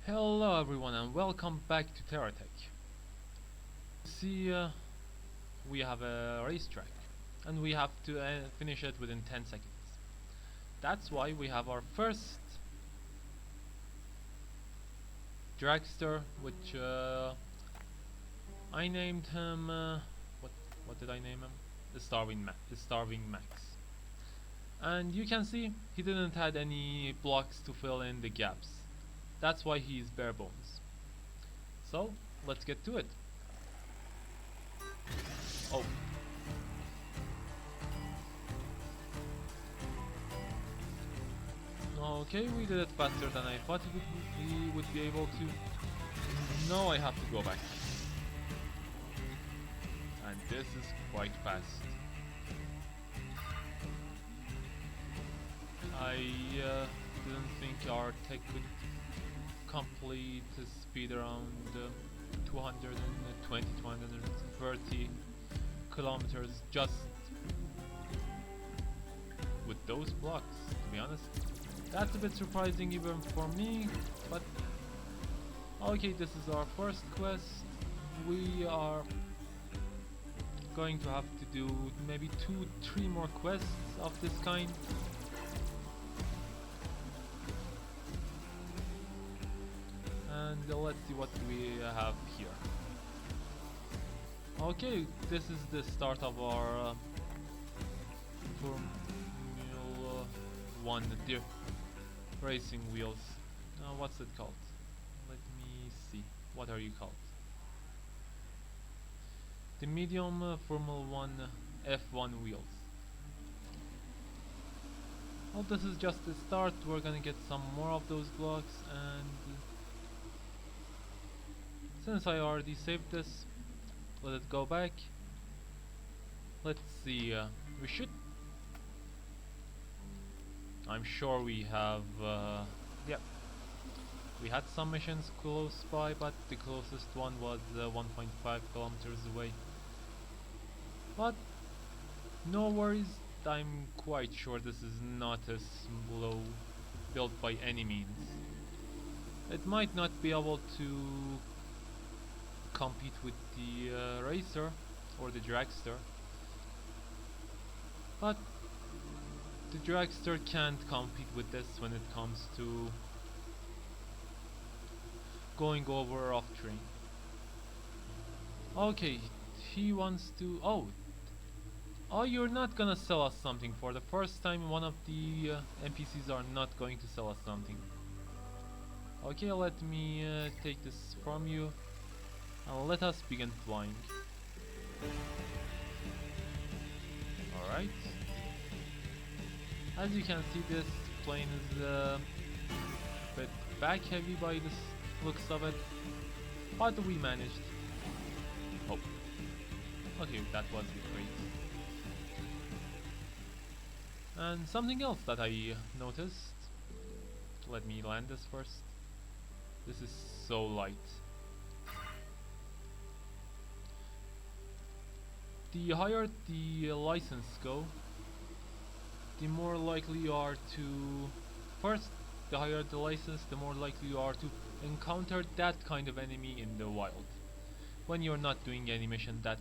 Hello everyone and welcome back to Terratech. See, we have a racetrack and we have to finish it within 10 seconds. That's why we have our first dragster, which I named him, what did I name him? The Starving Max. And you can see he didn't had any blocks to fill in the gaps. That's why he's bare bones. So, let's get to it. Oh. Okay, we did it faster than I thought we would be able to. Now I have to go back. And this is quite fast. I didn't think our tech could complete the speed around 220, 230 kilometers just with those blocks, to be honest. That's a bit surprising even for me, but okay, this is our first quest. We are going to have to do maybe 2-3 more quests of this kind. And let's see what we have here. Okay, this is the start of our Formula 1 racing wheels. What's it called? Let me see. What are you called? The medium Formula 1 F1 wheels. Well, this is just the start. We're gonna get some more of those blocks, and since I already saved this, let it go back. Let's see, we should... I'm sure we have, yeah. We had some missions close by, but the closest one was 1.5 kilometers away. But, no worries, I'm quite sure this is not a slow build by any means. It might not be able to compete with the racer or the dragster, but the dragster can't compete with this when it comes to going over off train. Okay, he wants to... Oh, you're not gonna sell us something. For the first time, one of the NPCs are not going to sell us something. Okay, let me take this from you. And let us begin flying. Alright. As you can see, this plane is a bit back heavy by this looks of it. But we managed. Oh. Okay, that was great. And something else that I noticed. Let me land this first. This is so light. The higher the license go, the more likely you are to... First, the higher the license, the more likely you are to encounter that kind of enemy in the wild. When you're not doing any mission that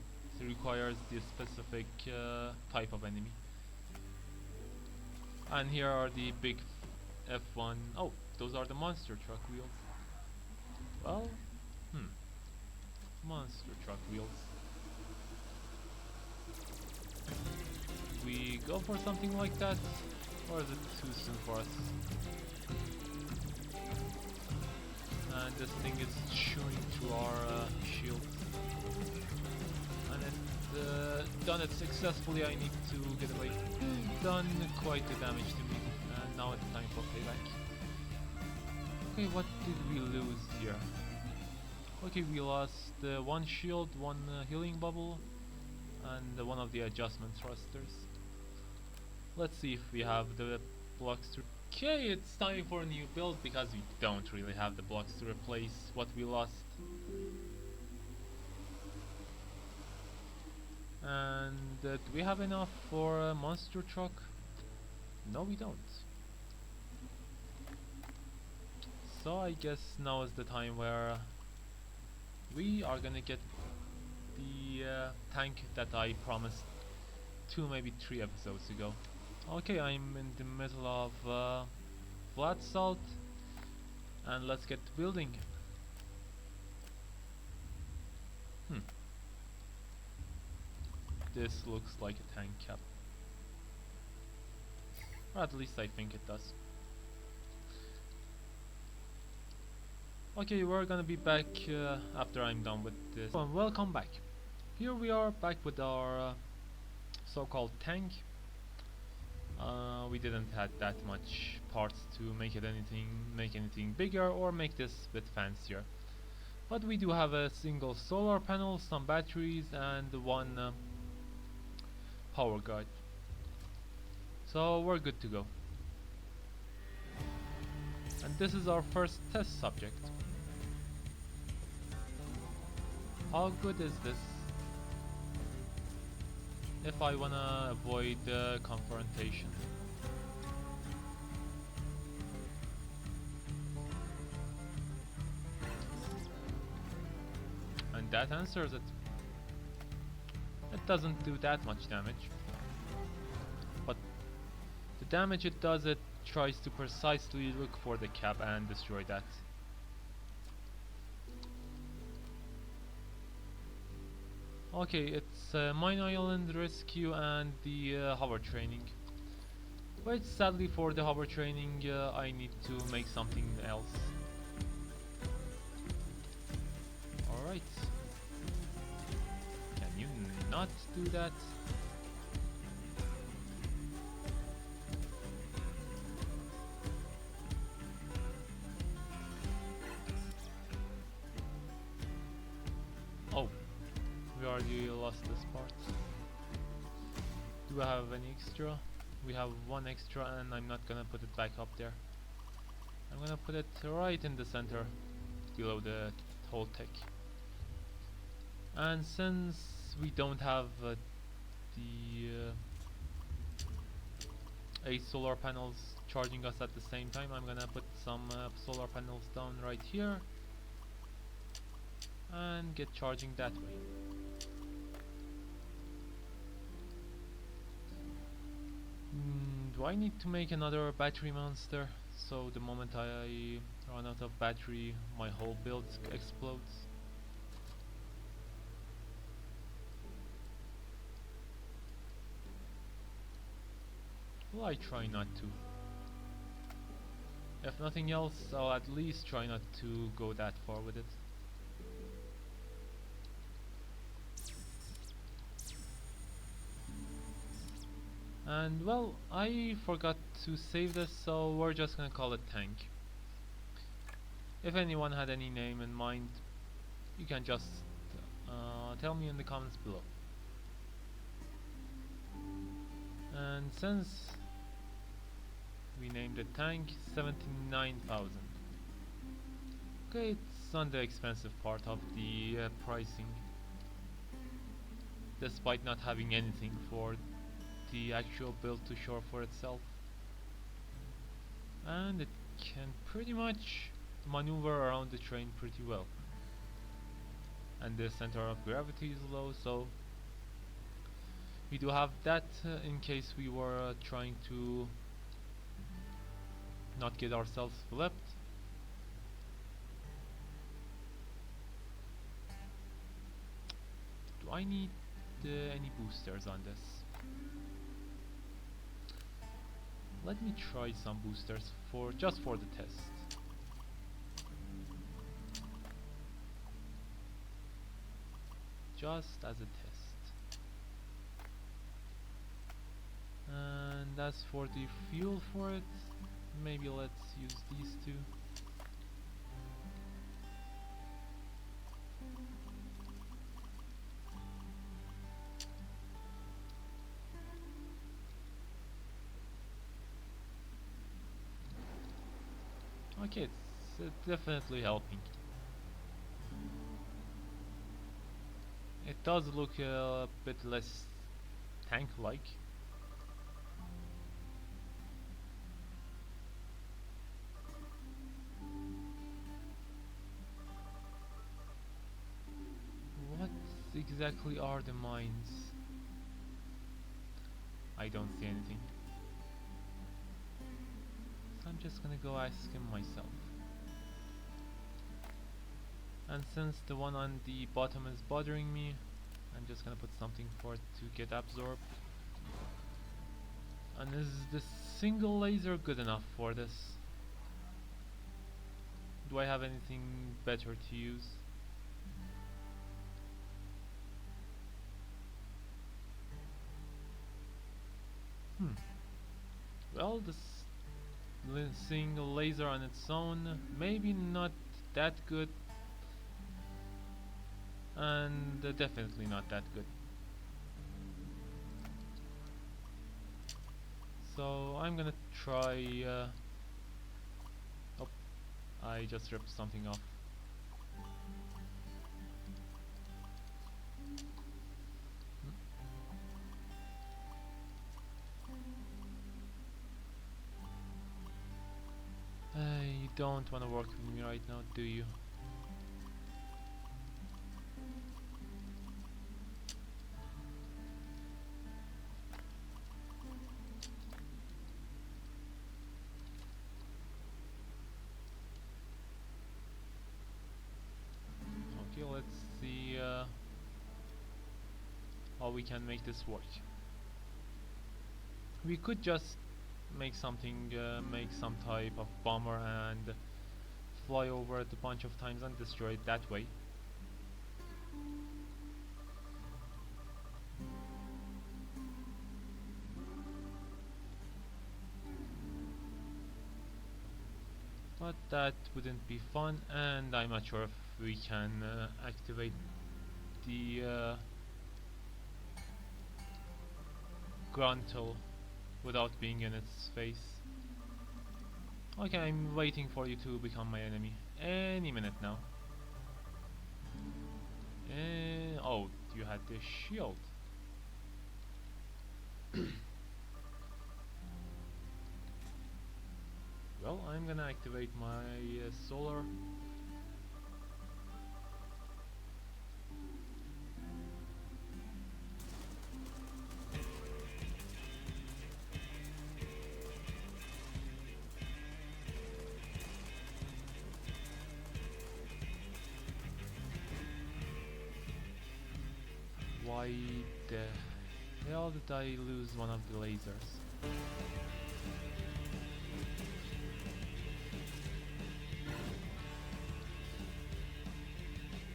requires the specific type of enemy. And here are the big F1... Oh, those are the monster truck wheels. Well, monster truck wheels. We go for something like that, or is it too soon for us? And this thing is shooting through our shield. And it's done it successfully. I need to get away. Done quite the damage to me, and now it's time for payback. Okay, what did we lose here? Okay, we lost one shield, one healing bubble, and one of the adjustment thrusters. Let's see if we have the blocks to... Okay, it's time for a new build because we don't really have the blocks to replace what we lost. And do we have enough for a monster truck? No, we don't. So I guess now is the time where we are gonna get the tank that I promised 2 maybe 3 episodes ago. Okay, I'm in the middle of flat salt, and let's get to building. This looks like a tank cap. Or at least I think it does. Okay, we're gonna be back after I'm done with this. And welcome back. Here we are back with our so-called tank. We didn't have that much parts to make anything bigger or make this a bit fancier. But we do have a single solar panel, some batteries, and one power guide. So we're good to go. And this is our first test subject. How good is this? If I wanna avoid confrontation. And that answers it. It doesn't do that much damage. But the damage it does, it tries to precisely look for the cap and destroy that. Okay, it's Mine Island Rescue and the hover training. But sadly for the hover training I need to make something else. Alright. Can you not do that? Oh. We already lost this part. Do I have any extra? We have one extra and I'm not gonna put it back up there. I'm gonna put it right in the center below the whole tech. And since we don't have the 8 solar panels charging us at the same time, I'm gonna put some solar panels down right here and get charging that way. Do I need to make another battery monster? So the moment I run out of battery, my whole build explodes? Well, I try not to. If nothing else, I'll at least try not to go that far with it. And well, I forgot to save this, so we're just gonna call it tank. If anyone had any name in mind, you can just tell me in the comments below. And since we named the tank 79,000, okay, it's on the expensive part of the pricing, despite not having anything for the actual build to show for itself. And it can pretty much maneuver around the train pretty well. And the center of gravity is low, so we do have that in case we were trying to not get ourselves flipped. Do I need any boosters on this? Let me try some boosters just for the test. Just as a test. And as for the fuel for it, maybe let's use these two. Okay, it's definitely helping. It does look a bit less tank-like. exactly are the mines? I don't see anything. So I'm just gonna go ask him myself. And since the one on the bottom is bothering me, I'm just gonna put something for it to get absorbed. And is this single laser good enough for this? Do I have anything better to use? Well, this single laser on its own, maybe not that good, and definitely not that good. So I'm gonna try. Oh, I just ripped something off. You don't want to work with me right now, do you? Okay, let's see how we can make this work. We could just make something, make some type of bomber and fly over it a bunch of times and destroy it that way. But that wouldn't be fun, and I'm not sure if we can activate the gruntle without being in its face. Okay, I'm waiting for you to become my enemy. Any minute now. Oh, you had the shield. Well, I'm gonna activate my solar. Why the hell did I lose one of the lasers?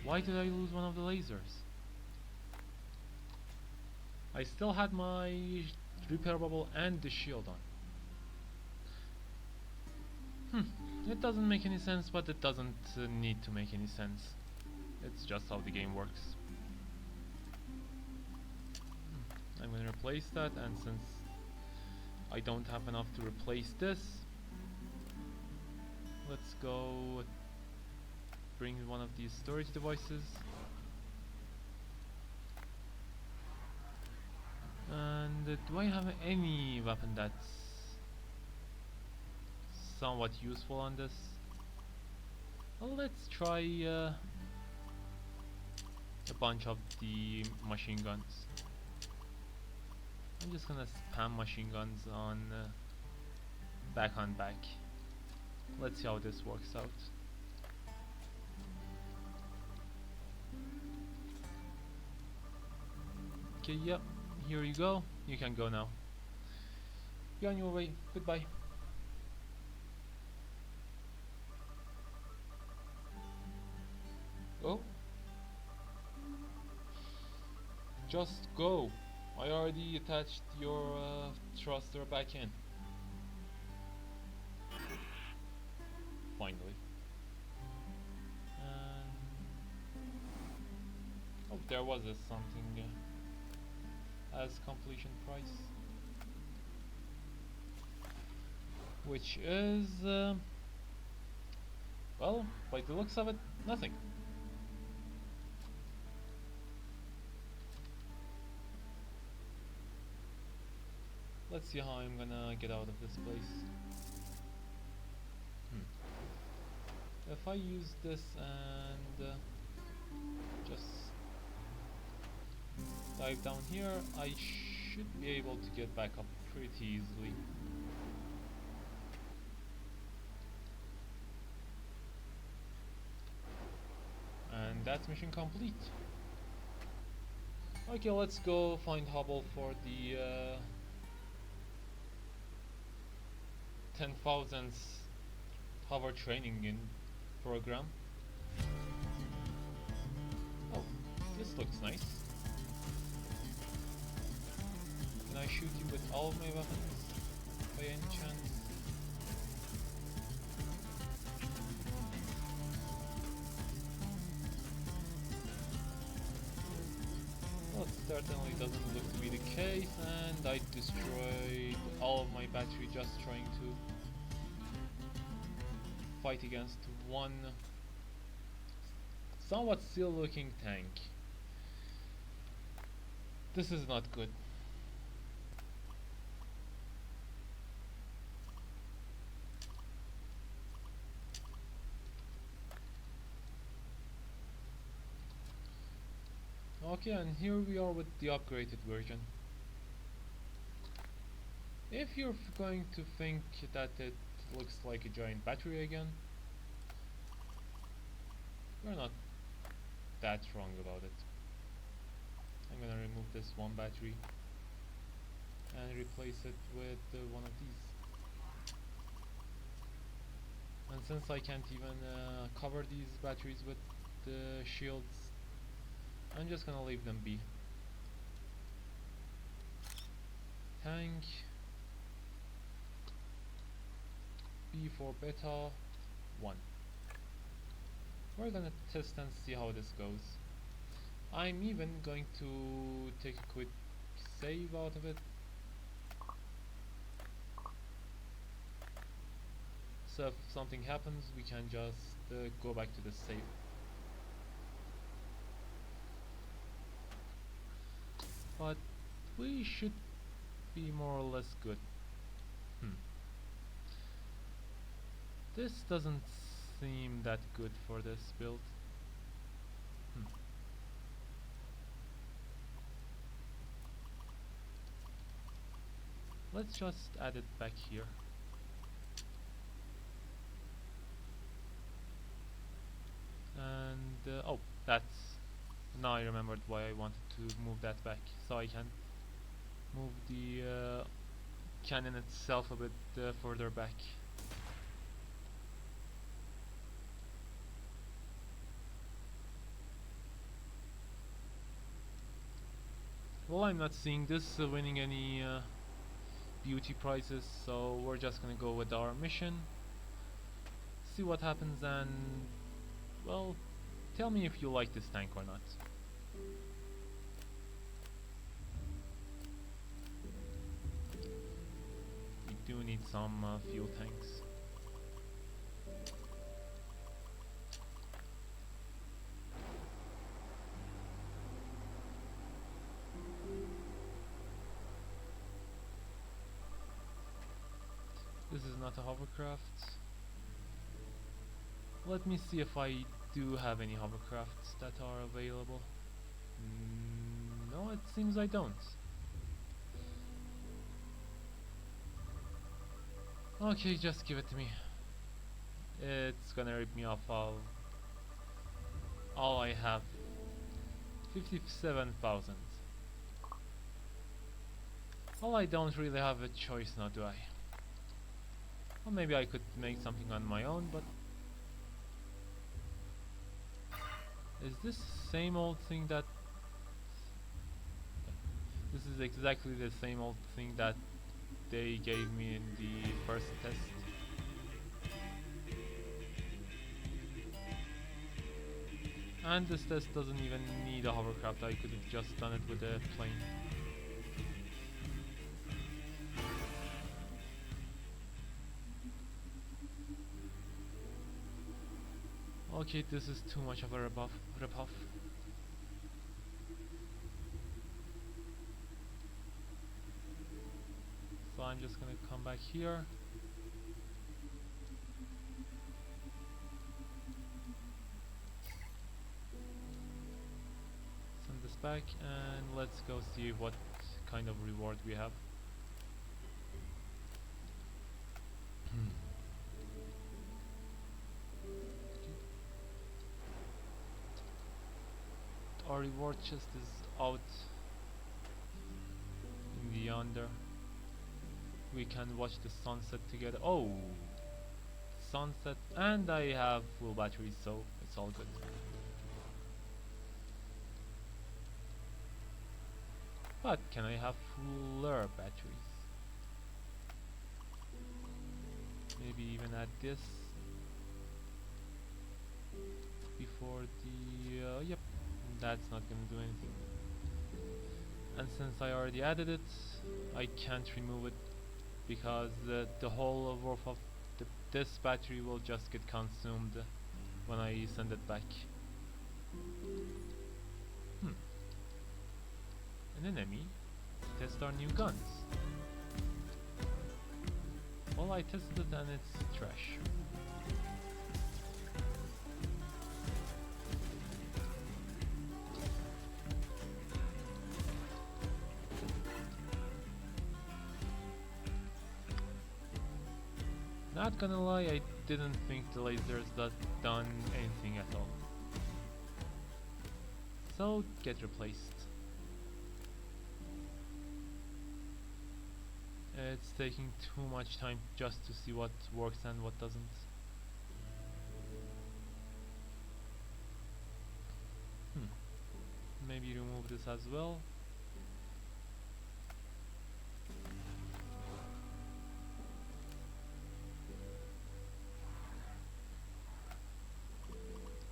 Why did I lose one of the lasers? I still had my repair bubble and the shield on. It doesn't make any sense, but it doesn't need to make any sense. It's just how the game works. I'm gonna replace that, and since I don't have enough to replace this, let's go bring one of these storage devices. And do I have any weapon that's somewhat useful on this? Well, let's try a bunch of the machine guns. I'm just gonna spam machine guns on back on back. Let's see how this works out. Okay, yep, here you go. You can go now. Be on your way. Goodbye. Oh? Just go. I already attached your thruster back in. Finally. Oh, there was something as completion price, which is well, by the looks of it, nothing. Let's see how I'm gonna get out of this place. If I use this and just Dive down here. I should be able to get back up pretty easily. And that's mission complete. Okay, let's go find Hubble for the 10,000th hover training in program. Oh, this looks nice. Can I shoot you with all of my weapons by any chance? Well, it certainly doesn't look to be the case, and I destroyed all of my battery just trying to fight against one somewhat still looking tank. This is not good. Okay, and here we are with the upgraded version. If you're going to think that it looks like a giant battery again, you're not that wrong about it. I'm gonna remove this one battery and replace it with one of these. And since I can't even cover these batteries with the shields, I'm just gonna leave them be. Tank B for beta 1. We're gonna test and see how this goes. I'm even going to take a quick save out of it, so if something happens we can just go back to the save. But we should be more or less good. This doesn't seem that good for this build. Let's just add it back here. And oh, that's, now I remembered why I wanted to move that back, so I can move the cannon itself a bit further back. Well, I'm not seeing this winning any beauty prizes, so we're just gonna go with our mission, see what happens, and well, tell me if you like this tank or not. We do need some fuel tanks. This is not a hovercraft. Let me see if I do have any hovercrafts that are available. No, it seems I don't. Okay, just give it to me. It's gonna rip me off all I have. 57,000. Well, I don't really have a choice now, do I? Well, maybe I could make something on my own, but is this the same old thing that... This is exactly the same old thing that they gave me in the first test. And this test doesn't even need a hovercraft, I could have just done it with a plane. Okay, this is too much of a rip-off. So I'm just gonna come back here. Send this back and let's go see what kind of reward we have. Our reward chest is out in the yonder. We can watch the sunset together. Oh, sunset, and I have full batteries, so it's all good. But can I have fuller batteries? Maybe even add this before the yep, that's not gonna do anything. And since I already added it, I can't remove it because the whole worth of this battery will just get consumed when I send it back. An enemy. Test our new guns. Well, I tested it and it's trash. Not gonna lie, I didn't think the lasers done anything at all. So, get replaced. It's taking too much time just to see what works and what doesn't. Maybe remove this as well.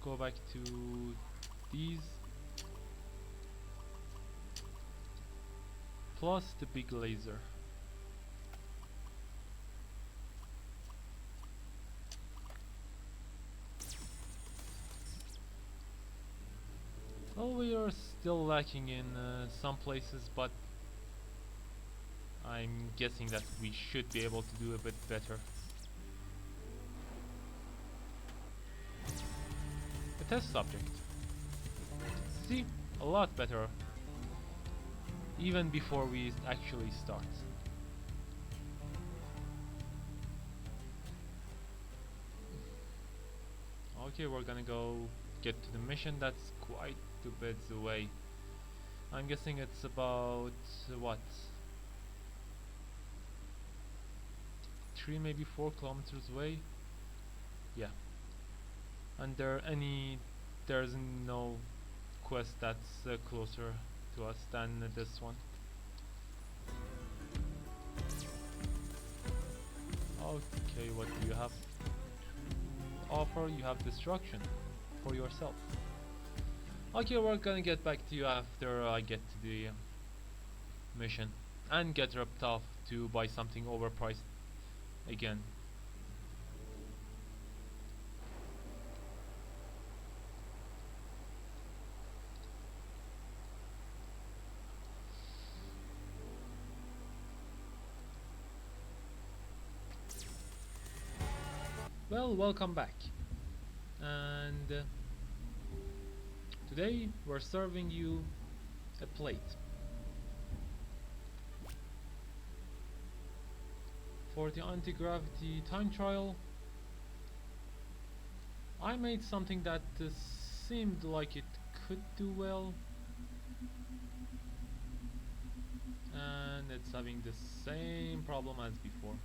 Go back to these. Plus the big laser. Well, we are still lacking in some places, but I'm guessing that we should be able to do a bit better. A test subject. See, a lot better. Even before we actually start. Okay, we're gonna go get to the mission. That's quite a bit away. I'm guessing it's about what? 3, maybe 4 kilometers away. Yeah. And there's no quest that's closer to us than this one. Okay, what do you have to offer? You have destruction for yourself. Okay, we're gonna get back to you after I get to the mission and get ripped off to buy something overpriced again. Well, welcome back. And today we're serving you a plate. For the anti-gravity time trial, I made something that seemed like it could do well, and it's having the same problem as before.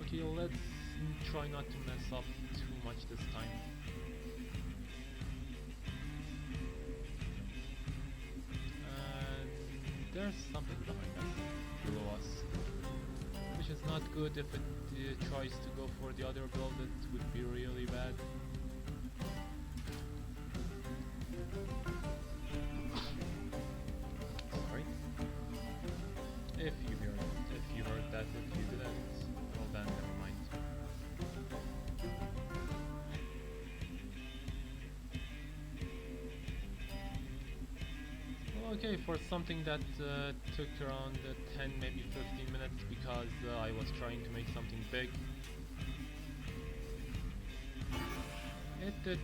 Okay, let's try not to mess up too much this time. And there's something behind us, below us, which is not good. If it tries to go for the other build, it would be really bad. Sorry. If you heard that, if you didn't, well then never mind. Okay, for something that took around 10, maybe 15 minutes because I was trying to make something big, it did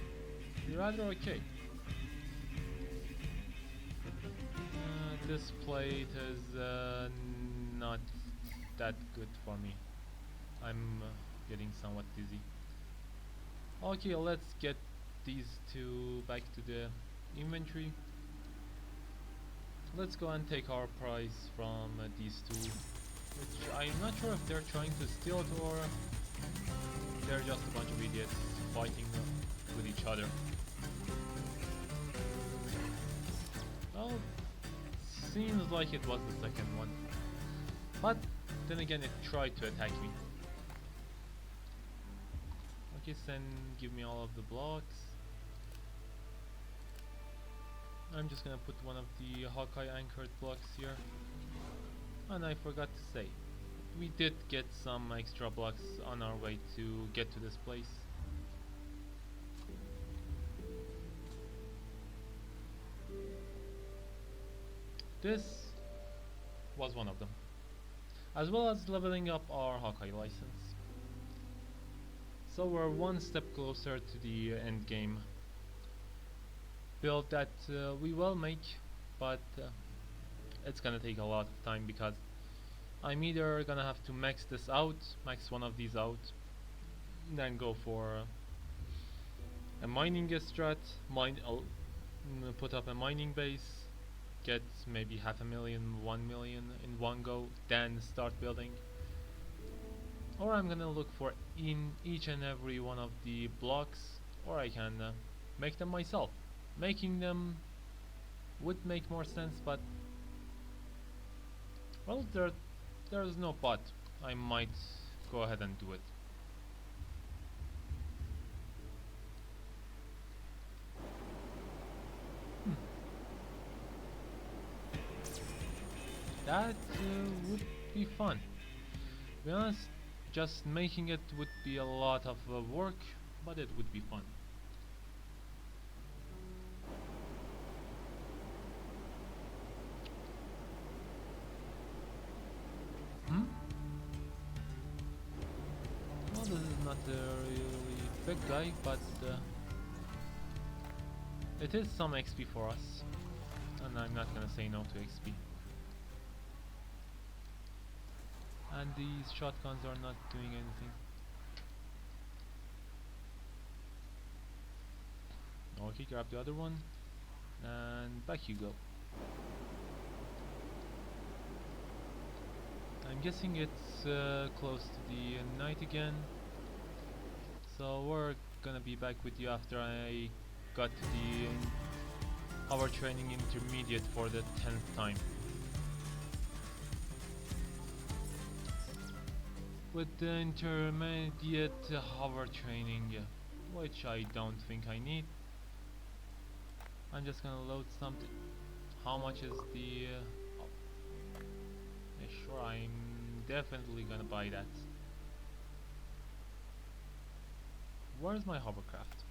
rather okay. This plate is not that good for me. I'm getting somewhat dizzy. Okay, let's get these two back to the inventory. Let's go and take our prize from these two, which I'm not sure if they're trying to steal it or they're just a bunch of idiots fighting with each other. Well, seems like it was the second one, but then again it tried to attack me. Okay, then give me all of the blocks. I'm just gonna put one of the Hawkeye anchored blocks here. And I forgot to say, we did get some extra blocks on our way to get to this place. This was one of them, as well as leveling up our Hawkeye license. So we're one step closer to the end game build that we will make, but it's gonna take a lot of time because I'm either gonna have to max this out, max one of these out, then go for a mining strat, put up a mining base, get maybe 500,000, 1 million in one go, then start building. Or I'm gonna look for in each and every one of the blocks, or I can make them myself. Making them would make more sense, but well, there's no but. I might go ahead and do it. That would be fun. To be honest, just making it would be a lot of work, but it would be fun. Well, this is not a really big guy, but it is some XP for us, and I'm not gonna say no to XP. And these shotguns are not doing anything. Okay, grab the other one, and back you go. I'm guessing it's close to the night again, so we're gonna be back with you after I got the hover training intermediate for the 10th time. With the intermediate hover training, which I don't think I need, I'm just gonna load something. How much is the sure, I'm definitely gonna buy that. Where's my hovercraft?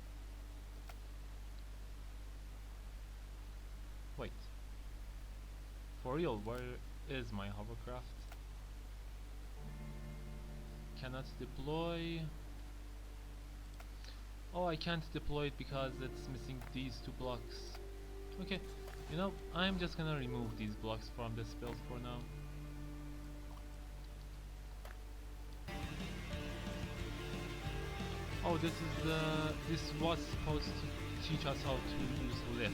Wait, for real, where is my hovercraft? Cannot deploy. Oh, I can't deploy it because it's missing these two blocks. Okay, you know, I'm just gonna remove these blocks from this build for now. Oh, this was supposed to teach us how to use lift,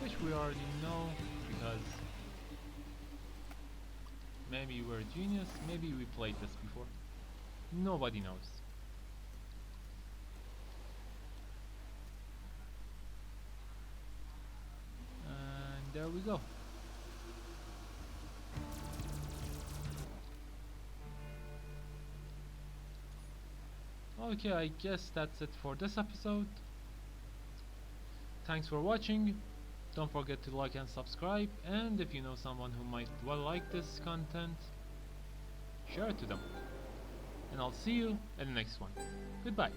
which we already know because maybe we're a genius, maybe we played this before. Nobody knows. And there we go. Okay, I guess that's it for this episode. Thanks for watching. Don't forget to like and subscribe, and if you know someone who might well like this content, share it to them. And I'll see you in the next one. Goodbye.